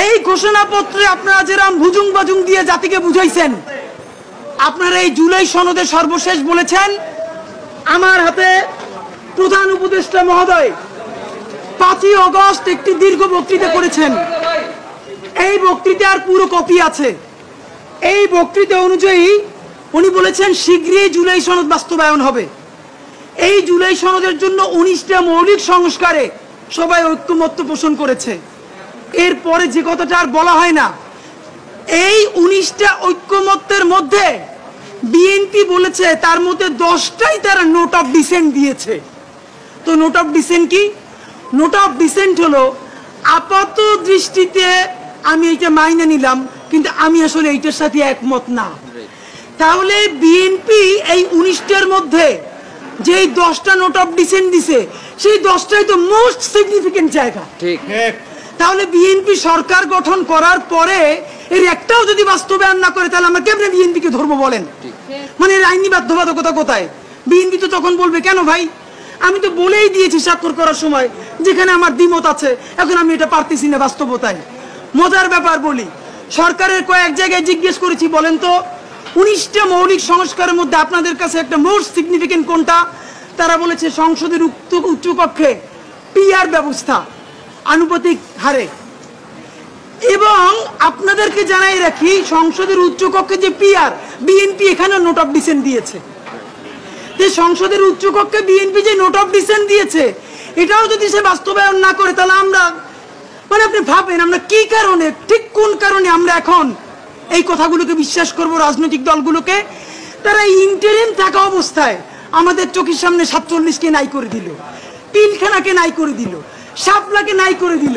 এই ঘোষণাপত্রে আপনারা যেরকম ভুজুং বাজুং দিয়ে জাতিকে বুঝাইছেন, আপনারা এই জুলাই সনদে সর্বশেষ বলেছেন, আমার হাতে প্রধান উপদেষ্টা মহোদয় 5ই আগস্ট একটি দীর্ঘ বক্তৃতা করেছেন। এই বক্তৃতার পুরো কপি আছে। এই বক্তৃতা অনুযায়ী উনি বলেছেন শীঘ্রই জুলাই সনদ বাস্তবায়ন হবে। এই জুলাই সনদের জন্য 19টা মৌলিক সংস্কারে সবাই ঐক্যমত্য পোষণ করেছে। এরপরে যে কথাটা আর বলা হয় না, এই 19টা ঐক্যমত্যের মধ্যে বিএনপি বলেছে তার মধ্যে 10টাই তারা নোট অফ ডিসেন্ট দিয়েছে। তো নোট অফ ডিসেন্ট কি? নোট অফ ডিসেন্ট হলো আপাত দৃষ্টিতে আমি এটা মাইনে নিলাম, কিন্তু আমি আসলে এইটার সাথে একমত না। তাহলে বিএনপি এই 19টার মধ্যে যেই 10টা নোট অফ ডিসেন্ট দিছে, সেই 10টাই তো মোস্ট সিগনিফিকেন্ট জায়গা। ঠিক। তাহলে বিএনপি সরকার গঠন করার পরে এর একটাও যদি বাস্তবায়ন না করে, তাহলে আমরা কেমনে বিএনপিকে ধরবো বলেন? মানে এর আইনি বাধ্যবাধকতা কোথায়? বিএনপি তো তখন বলবে, কেন ভাই, আমি তো বলেই দিয়েছি স্বাক্ষর করার সময় যেখানে আমার দ্বিমত আছে, এখন আমি এটা পারতেছি না বাস্তবতায়। মজার ব্যাপার বলি, সরকারের কয়েক জায়গায় জিজ্ঞেস করেছি, বলেন তো 19টা মৌলিক সংস্কারের মধ্যে আপনাদের কাছে একটা মোস্ট সিগনিফিকেন্ট কোনটা? তারা বলেছে সংসদের উচ্চকক্ষে পিআর ব্যবস্থা আনুপাতিক হারে। এবং আপনাদেরকে জানাই রাখি, সংসদের উচ্চকক্ষে যে পিআর, বিএনপি এখানে নোট অফ ডিসেন্ট দিয়েছে। যে সংসদের উচ্চকক্ষে বিএনপি যে নোট অফ ডিসেন্ট দিয়েছে, এটাও যদি সে বাস্তবায়ন না করে, তাহলে আমরা, মানে আপনি ভাবেন আমরা কি কারণে, ঠিক কোন কারণে আমরা এখন এই কথাগুলোকে বিশ্বাস করব? রাজনৈতিক দলগুলোকে তারা ইন্টারিম থাকা অবস্থায় আমাদের চোখের সামনে 47কে নাই করে দিল, পিলখানাকে নাই করে দিল, শাপলাকে নাই করে দিল,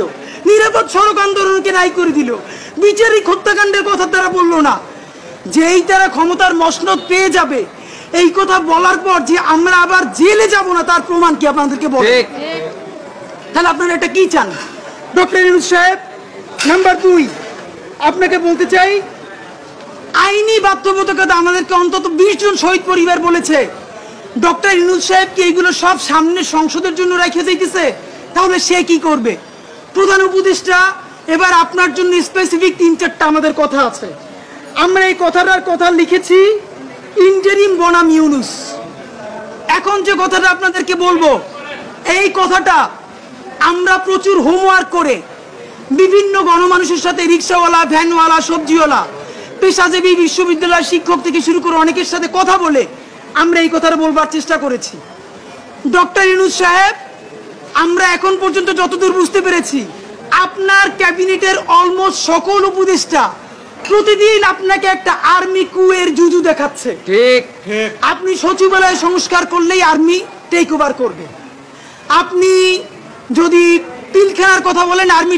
নিরাপদ সড়ক আন্দোলনকে নাই করে দিল, বিচারিক হত্যাকাণ্ডের কথা তারা বললো না। যেই তারা ক্ষমতার মসনদ পেয়ে যাবে, এই কথা বলার পর যে আমরা আবার জেলে যাব না, তার প্রমাণ কি আপনাদেরকে বলে? তাহলে আপনারা এটা কি চান? ডক্টর ইউনূস সাহেব, নাম্বার 2, আপনাকে বলতে চাই, আইনি বাধ্যবাধকতা আমাদেরকে অন্তত 20 জন শহীদ পরিবার বলেছে। ডক্টর ইউনূস সাহেব কি এইগুলো সব সামনে সংসদের জন্য রেখে দিতেছে? তাহলে সে কি করবে? প্রধান উপদেষ্টা, এবার আপনার জন্য স্পেসিফিক 3-4টা আমাদের কথা আছে। আমরা এই কথাটার কথা লিখেছি, ইন্টারিম বনাম ইউনূস। এখন যে কথাটা আপনাদেরকে বলবো, এই কথাটা আমরা প্রচুর হোমওয়ার্ক করে বিভিন্ন গণমানুষের সাথে, রিক্সাওয়ালা, ভ্যানওয়ালা, সবজিওয়ালা, পেশাজীবী, বিশ্ববিদ্যালয়ের শিক্ষক থেকে শুরু করে অনেকের সাথে কথা বলে আমরা এই কথাটা বলবার চেষ্টা করেছি। ডক্টর ইউনূস সাহেব, আমরা এখন পর্যন্ত যতদূর বুঝতে পেরেছি, আপনার ক্যাবিনেটের অলমোস্ট সকল উপদেষ্টা প্রতিদিন আপনাকে একটা আর্মি কুয়ের জুজু দেখাচ্ছে। ঠিক। আপনি সচিবালয় সংস্কার করলেই আর্মি টেক ওভার করবে। আপনি যদি পিলখানার কথা বলেন, আর্মি